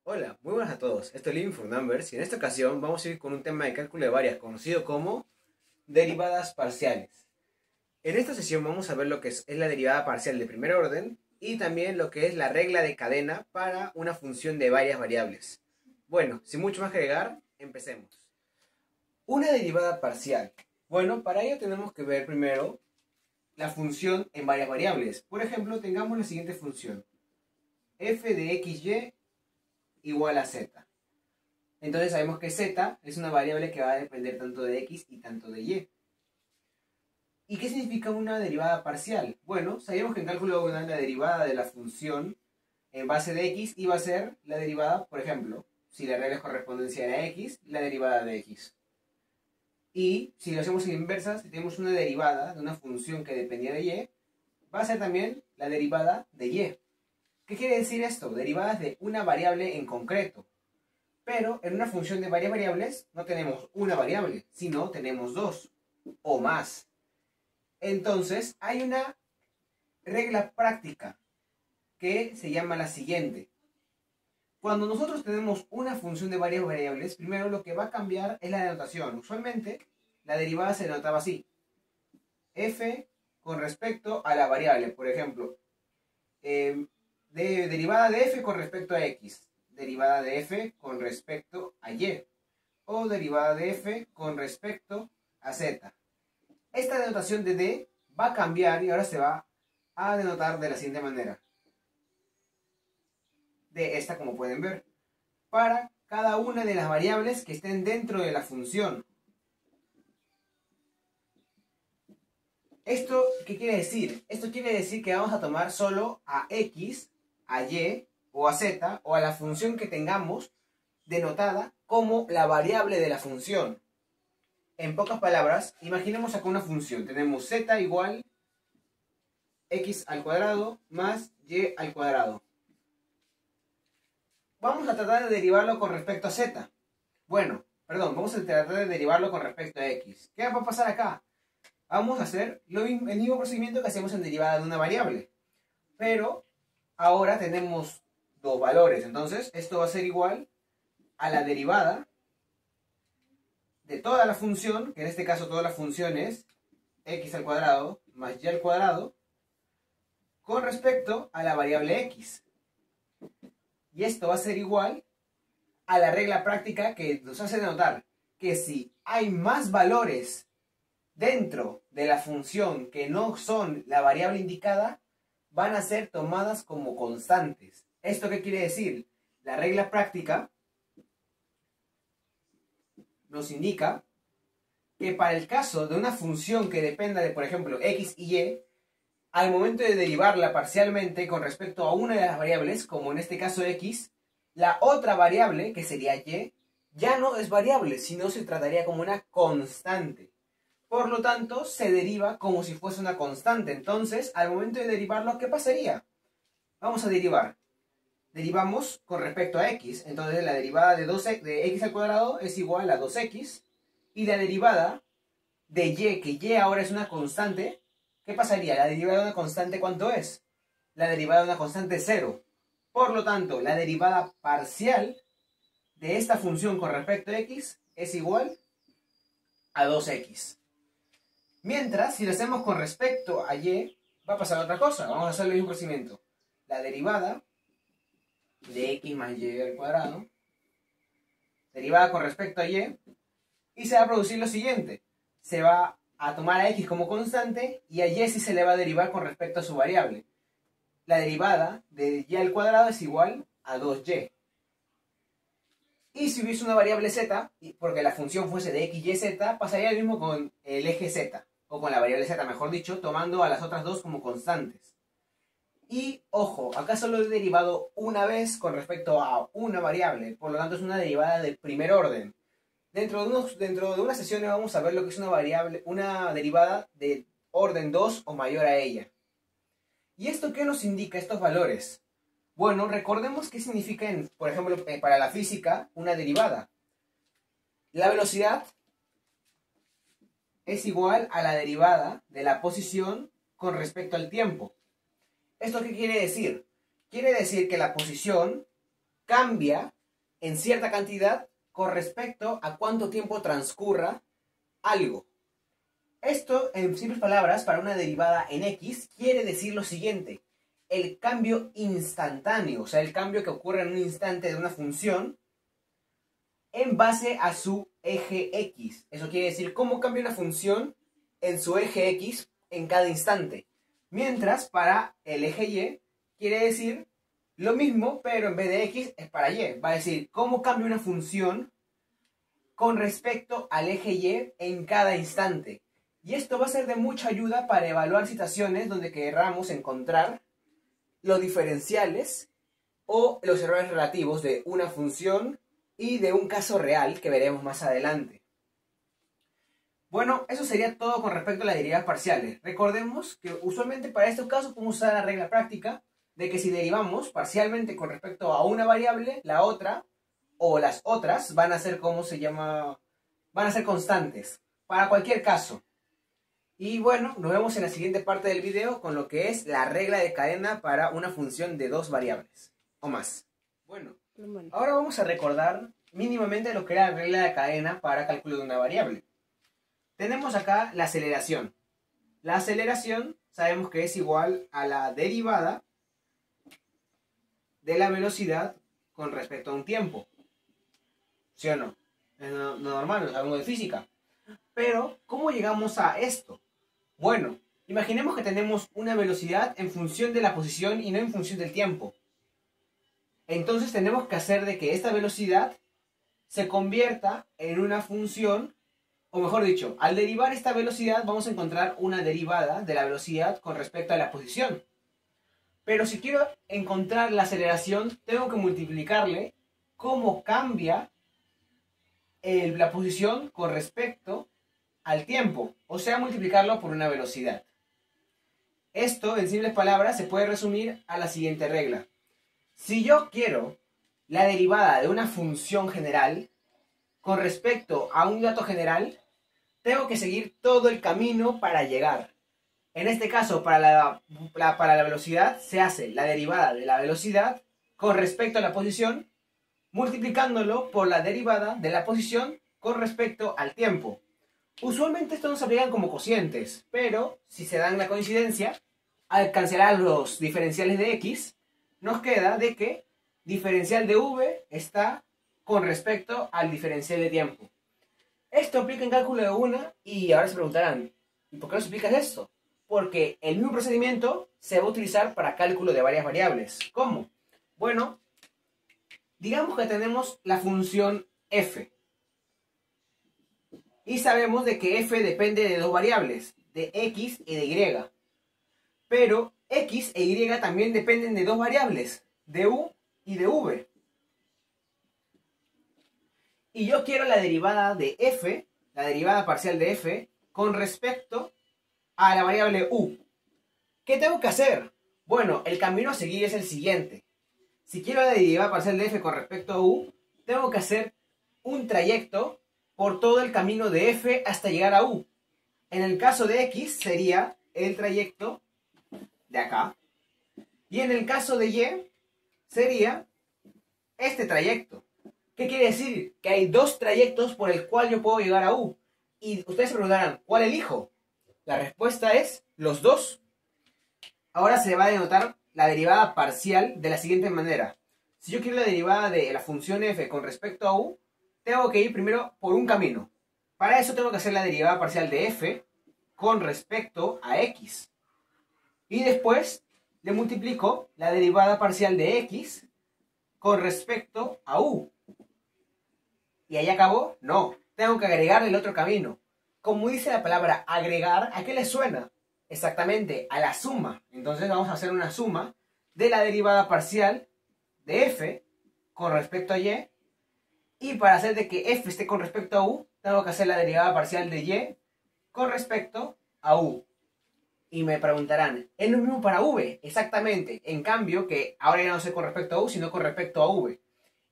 Hola, muy buenas a todos. Esto es Living for Numbers y en esta ocasión vamos a ir con un tema de cálculo de varias conocido como derivadas parciales. En esta sesión vamos a ver lo que es la derivada parcial de primer orden y también lo que es la regla de cadena para una función de varias variables. Bueno, sin mucho más que agregar, empecemos. Una derivada parcial. Bueno, para ello tenemos que ver primero la función en varias variables. Por ejemplo, tengamos la siguiente función. F de xy igual a z. Entonces sabemos que z es una variable que va a depender tanto de x y tanto de y. ¿Y qué significa una derivada parcial? Bueno, sabemos que en cálculo 1 la derivada de la función en base de x iba a ser la derivada, por ejemplo, si la regla es correspondencia era x, la derivada de x. Y si lo hacemos en inversa, si tenemos una derivada de una función que dependía de y, va a ser también la derivada de y. ¿Qué quiere decir esto? Derivadas de una variable en concreto. Pero en una función de varias variables no tenemos una variable, sino tenemos dos o más. Entonces hay una regla práctica que se llama la siguiente. Cuando nosotros tenemos una función de varias variables, primero lo que va a cambiar es la denotación. Usualmente la derivada se denotaba así. F con respecto a la variable. Por ejemplo, derivada de f con respecto a x. Derivada de f con respecto a y. O derivada de f con respecto a z. Esta denotación de d va a cambiar y ahora se va a denotar de la siguiente manera. De esta, como pueden ver, para cada una de las variables que estén dentro de la función. ¿Esto qué quiere decir? Esto quiere decir que vamos a tomar solo a x, a y o a z o a la función que tengamos denotada como la variable de la función. En pocas palabras, imaginemos acá una función. Tenemos z igual x al cuadrado más y al cuadrado. Vamos a tratar de derivarlo con respecto a z. Bueno, perdón, vamos a tratar de derivarlo con respecto a x. ¿Qué va a pasar acá? Vamos a hacer el mismo procedimiento que hacemos en derivada de una variable. Pero ahora tenemos dos valores. Entonces, esto va a ser igual a la derivada de toda la función, que en este caso toda la función es x al cuadrado más y al cuadrado, con respecto a la variable x. Y esto va a ser igual a la regla práctica que nos hace denotar que si hay más valores dentro de la función que no son la variable indicada, van a ser tomadas como constantes. ¿Esto qué quiere decir? La regla práctica nos indica que para el caso de una función que dependa de, por ejemplo, x y y, al momento de derivarla parcialmente con respecto a una de las variables, como en este caso x, la otra variable, que sería y, ya no es variable, sino se trataría como una constante. Por lo tanto, se deriva como si fuese una constante. Entonces, al momento de derivarlo, ¿qué pasaría? Vamos a derivar. Derivamos con respecto a x. Entonces, la derivada de x al cuadrado es igual a 2x. Y la derivada de y, que y ahora es una constante, ¿qué pasaría? La derivada de una constante, ¿cuánto es? La derivada de una constante es 0. Por lo tanto, la derivada parcial de esta función con respecto a x es igual a 2x. Mientras, si lo hacemos con respecto a y, va a pasar otra cosa. Vamos a hacer el mismo procedimiento. La derivada de x más y al cuadrado, derivada con respecto a y se va a producir lo siguiente. Se va a tomar a x como constante y a y sí se le va a derivar con respecto a su variable. La derivada de y al cuadrado es igual a 2y. Y si hubiese una variable z, porque la función fuese de x, y, z, pasaría lo mismo con el eje z, o con la variable z, mejor dicho, tomando a las otras dos como constantes. Y, ojo, acá solo he derivado una vez con respecto a una variable, por lo tanto es una derivada de primer orden. Dentro de unas sesiones vamos a ver lo que es una derivada de orden 2 o mayor a ella. ¿Y esto qué nos indica estos valores? Bueno, recordemos qué significa, por ejemplo, para la física, una derivada. La velocidad es igual a la derivada de la posición con respecto al tiempo. ¿Esto qué quiere decir? Quiere decir que la posición cambia en cierta cantidad con respecto a cuánto tiempo transcurra algo. Esto, en simples palabras, para una derivada en x, quiere decir lo siguiente. El cambio instantáneo, o sea, el cambio que ocurre en un instante de una función en base a su eje x. Eso quiere decir cómo cambia una función en su eje x en cada instante. Mientras, para el eje y, quiere decir lo mismo, pero en vez de x es para y. Va a decir cómo cambia una función con respecto al eje y en cada instante. Y esto va a ser de mucha ayuda para evaluar situaciones donde queramos encontrar los diferenciales o los errores relativos de una función y de un caso real que veremos más adelante. Bueno, eso sería todo con respecto a las derivadas parciales. Recordemos que usualmente para estos casos podemos usar la regla práctica de que si derivamos parcialmente con respecto a una variable, la otra o las otras van a ser van a ser constantes para cualquier caso. Y bueno, nos vemos en la siguiente parte del video con lo que es la regla de cadena para una función de dos variables o más. Bueno, ahora vamos a recordar mínimamente lo que era la regla de cadena para cálculo de una variable. Tenemos acá la aceleración. La aceleración sabemos que es igual a la derivada de la velocidad con respecto a un tiempo. ¿Sí o no? Es lo normal, es algo de física. Pero, ¿cómo llegamos a esto? Bueno, imaginemos que tenemos una velocidad en función de la posición y no en función del tiempo. Entonces tenemos que hacer de que esta velocidad se convierta en una función, o mejor dicho, al derivar esta velocidad vamos a encontrar una derivada de la velocidad con respecto a la posición. Pero si quiero encontrar la aceleración, tengo que multiplicarle cómo cambia la posición con respecto al tiempo, o sea, multiplicarlo por una velocidad. Esto, en simples palabras, se puede resumir a la siguiente regla. Si yo quiero la derivada de una función general con respecto a un dato general, tengo que seguir todo el camino para llegar. En este caso, para la velocidad, se hace la derivada de la velocidad con respecto a la posición, multiplicándolo por la derivada de la posición con respecto al tiempo. Usualmente estos no se aplican como cocientes, pero si se dan la coincidencia, al cancelar los diferenciales de x, nos queda de que diferencial de v está con respecto al diferencial de tiempo. Esto aplica en cálculo de una y ahora se preguntarán, ¿y por qué nos explicas esto? Porque el mismo procedimiento se va a utilizar para cálculo de varias variables. ¿Cómo? Bueno, digamos que tenemos la función f. Y sabemos de que f depende de dos variables, de x y de y. Pero x e y también dependen de dos variables, de u y de v. Y yo quiero la derivada de f, la derivada parcial de f, con respecto a la variable u. ¿Qué tengo que hacer? Bueno, el camino a seguir es el siguiente. Si quiero la derivada parcial de f con respecto a u, tengo que hacer un trayecto por todo el camino de f hasta llegar a u. En el caso de x sería el trayecto de acá. Y en el caso de y sería este trayecto. ¿Qué quiere decir? Que hay dos trayectos por el cual yo puedo llegar a u. Y ustedes se preguntarán, ¿cuál elijo? La respuesta es los dos. Ahora se va a denotar la derivada parcial de la siguiente manera. Si yo quiero la derivada de la función f con respecto a u, tengo que ir primero por un camino. Para eso tengo que hacer la derivada parcial de f con respecto a x. Y después le multiplico la derivada parcial de x con respecto a u. ¿Y ahí acabó? No, tengo que agregarle el otro camino. Como dice la palabra agregar, ¿a qué le suena? Exactamente, a la suma. Entonces vamos a hacer una suma de la derivada parcial de f con respecto a y. Y para hacer de que f esté con respecto a u, tengo que hacer la derivada parcial de y con respecto a u. Y me preguntarán, ¿es lo mismo para v? Exactamente. En cambio, que ahora ya no sé con respecto a u, sino con respecto a v.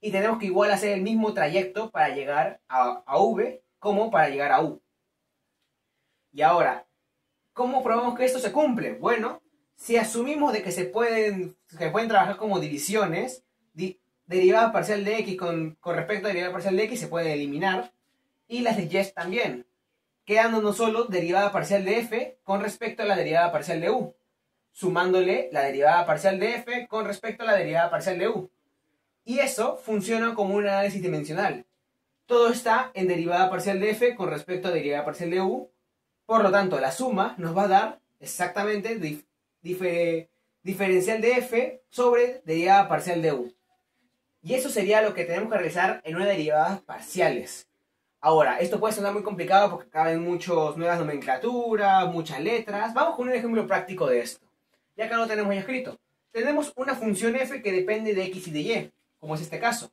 Y tenemos que igual hacer el mismo trayecto para llegar a v como para llegar a u. Y ahora, ¿cómo probamos que esto se cumple? Bueno, si asumimos de que se pueden trabajar como divisiones, derivada parcial de x con respecto a derivada parcial de x se pueden eliminar. Y las de y también. Quedándonos solo derivada parcial de f con respecto a la derivada parcial de u. Sumándole la derivada parcial de f con respecto a la derivada parcial de u. Y eso funciona como un análisis dimensional. Todo está en derivada parcial de f con respecto a derivada parcial de u. Por lo tanto, la suma nos va a dar exactamente diferencial de f sobre derivada parcial de u. Y eso sería lo que tenemos que realizar en una derivadas parciales. Ahora, esto puede sonar muy complicado porque caben muchas nuevas nomenclaturas, muchas letras. Vamos con un ejemplo práctico de esto. Ya que no tenemos ya escrito. Tenemos una función f que depende de x y de y, como es este caso.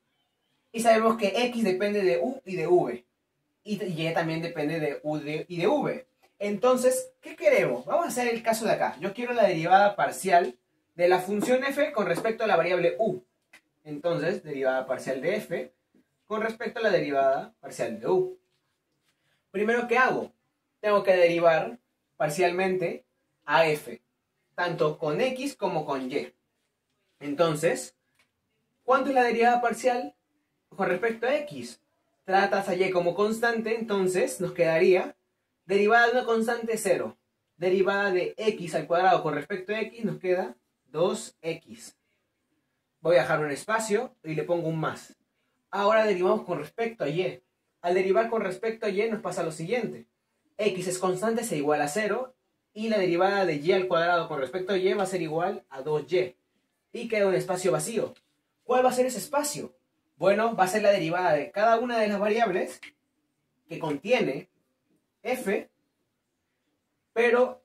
Y sabemos que x depende de u y de v. Y y también depende de u y de v. Entonces, ¿qué queremos? Vamos a hacer el caso de acá. Yo quiero la derivada parcial de la función f con respecto a la variable u. Entonces, derivada parcial de f con respecto a la derivada parcial de u. Primero, ¿qué hago? Tengo que derivar parcialmente a f, tanto con x como con y. Entonces, ¿cuánto es la derivada parcial con respecto a x? Tratas a y como constante, entonces nos quedaría derivada de una constante 0. Derivada de x al cuadrado con respecto a x nos queda 2x. Voy a dejar un espacio y le pongo un más. Ahora derivamos con respecto a y. Al derivar con respecto a y nos pasa lo siguiente. X es constante, se iguala a 0. Y la derivada de y al cuadrado con respecto a y va a ser igual a 2y. Y queda un espacio vacío. ¿Cuál va a ser ese espacio? Bueno, va a ser la derivada de cada una de las variables que contiene f. Pero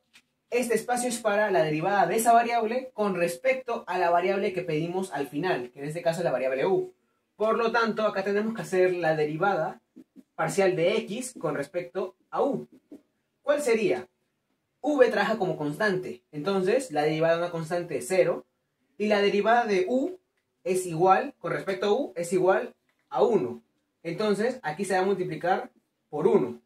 este espacio es para la derivada de esa variable con respecto a la variable que pedimos al final, que en este caso es la variable u. Por lo tanto, acá tenemos que hacer la derivada parcial de x con respecto a u. ¿Cuál sería? V trabaja como constante, entonces la derivada de una constante es 0 y la derivada de u es igual, con respecto a u, es igual a 1. Entonces, aquí se va a multiplicar por 1.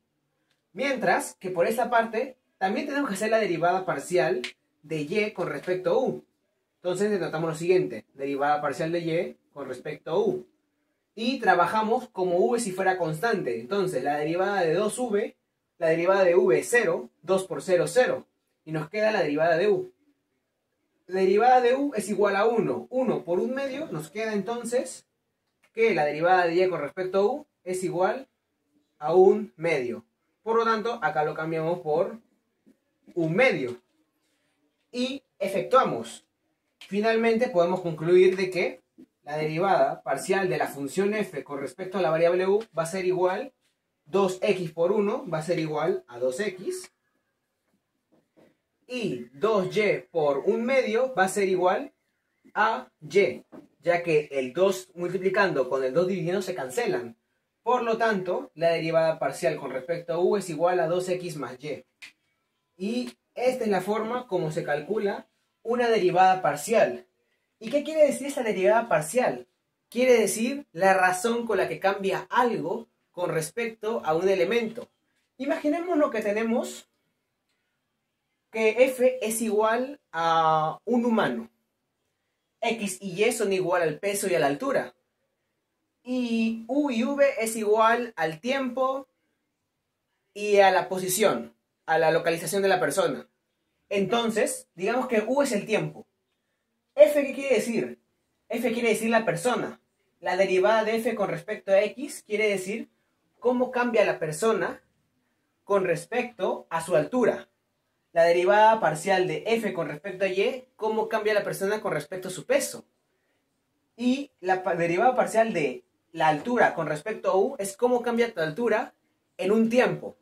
Mientras que por esta parte también tenemos que hacer la derivada parcial de y con respecto a u. Entonces denotamos lo siguiente, derivada parcial de y con respecto a u. Y trabajamos como v si fuera constante. Entonces la derivada de 2v, la derivada de v es 0, 2 por 0, 0. Y nos queda la derivada de u. La derivada de u es igual a 1. 1 por 1 medio nos queda entonces que la derivada de y con respecto a u es igual a 1 medio. Por lo tanto, acá lo cambiamos por 1 medio. Y efectuamos. Finalmente podemos concluir de que la derivada parcial de la función f con respecto a la variable u va a ser igual 2x por 1 va a ser igual a 2x. Y 2y por 1 medio va a ser igual a y, ya que el 2 multiplicando con el 2 dividiendo se cancelan. Por lo tanto, la derivada parcial con respecto a u es igual a 2x más y. Y esta es la forma como se calcula una derivada parcial. ¿Y qué quiere decir esta derivada parcial? Quiere decir la razón con la que cambia algo con respecto a un elemento. Imaginémonos que tenemos que f es igual a un humano. X y y son igual al peso y a la altura. Y u y v es igual al tiempo y a la posición, a la localización de la persona. Entonces, digamos que u es el tiempo. ¿F qué quiere decir? F quiere decir la persona. La derivada de f con respecto a x quiere decir cómo cambia la persona con respecto a su altura. La derivada parcial de f con respecto a y, cómo cambia la persona con respecto a su peso. Y la derivada parcial de la altura con respecto a u es cómo cambia tu altura en un tiempo.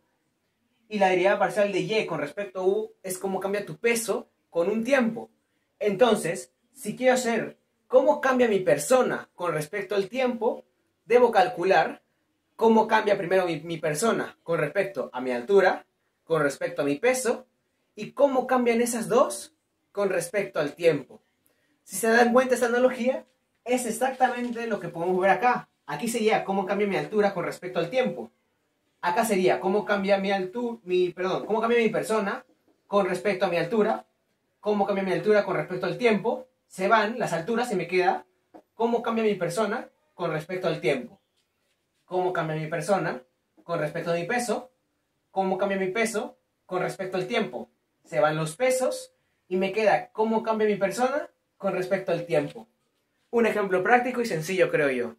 Y la derivada parcial de y con respecto a u es cómo cambia tu peso con un tiempo. Entonces, si quiero hacer cómo cambia mi persona con respecto al tiempo, debo calcular cómo cambia primero mi persona con respecto a mi altura, con respecto a mi peso, y cómo cambian esas dos con respecto al tiempo. Si se dan cuenta esta analogía, es exactamente lo que podemos ver acá. Aquí sería cómo cambia mi altura con respecto al tiempo. Acá sería cómo cambia cómo cambia mi persona con respecto a mi altura, cómo cambia mi altura con respecto al tiempo. Se van las alturas y me queda cómo cambia mi persona con respecto al tiempo. Cómo cambia mi persona con respecto a mi peso. Cómo cambia mi peso con respecto al tiempo. Se van los pesos y me queda cómo cambia mi persona con respecto al tiempo. Un ejemplo práctico y sencillo, creo yo.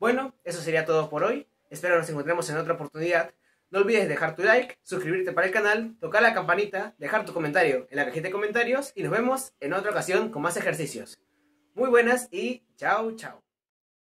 Bueno, eso sería todo por hoy. Espero nos encontremos en otra oportunidad. No olvides dejar tu like, suscribirte para el canal, tocar la campanita, dejar tu comentario en la cajita de comentarios y nos vemos en otra ocasión con más ejercicios. Muy buenas y chao, chao.